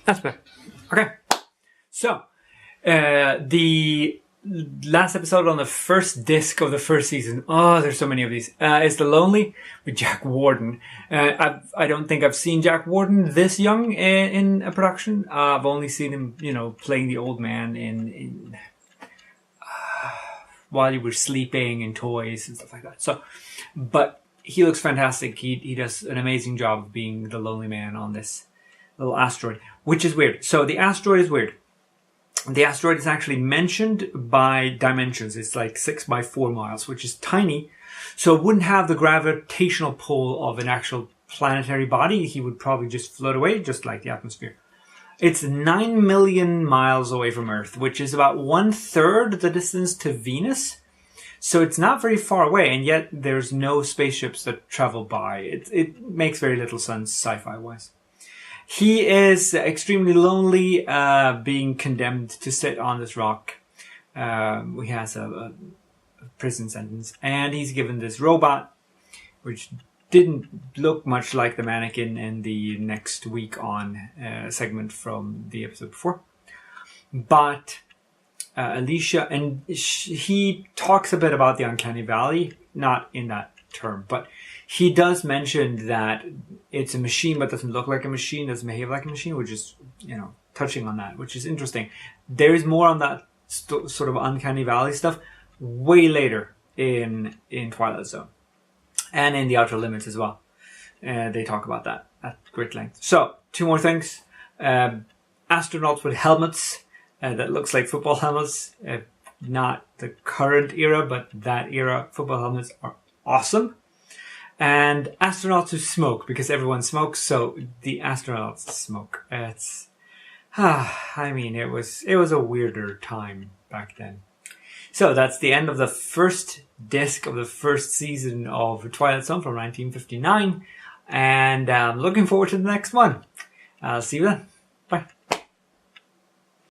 That's better. Okay. So, the last episode on the first disc of the first season. Oh, there's so many of these. It's The Lonely with Jack Warden. I don't think I've seen Jack Warden this young in a production. I've only seen him, playing the old man in while you were sleeping in toys and stuff like that. So, but he looks fantastic. He does an amazing job of being the lonely man on this little asteroid, which is weird. So the asteroid is weird. The asteroid is actually mentioned by dimensions. It's like 6 by 4 miles, which is tiny. So it wouldn't have the gravitational pull of an actual planetary body. He would probably just float away, just like the atmosphere. It's 9 million miles away from Earth, which is about 1/3 the distance to Venus. So it's not very far away, and yet there's no spaceships that travel by. It makes very little sense sci-fi wise. He is extremely lonely, being condemned to sit on this rock. He has a prison sentence, and he's given this robot, which didn't look much like the mannequin in the Next Week On segment from the episode before. But Alicia, and he talks a bit about the uncanny valley, not in that term, but he does mention that it's a machine but doesn't look like a machine, doesn't behave like a machine, which is, touching on that, which is interesting. There is more on that sort of uncanny valley stuff way later in Twilight Zone and in the Outer Limits as well. They talk about that at great length. So, 2 more things. Astronauts with helmets that looks like football helmets. Not the current era, but that era football helmets are awesome. And astronauts who smoke, because everyone smokes, so the astronauts smoke. It was a weirder time back then. So that's the end of the first disc of the first season of Twilight Zone from 1959. And I'm looking forward to the next one. I'll see you then. Bye.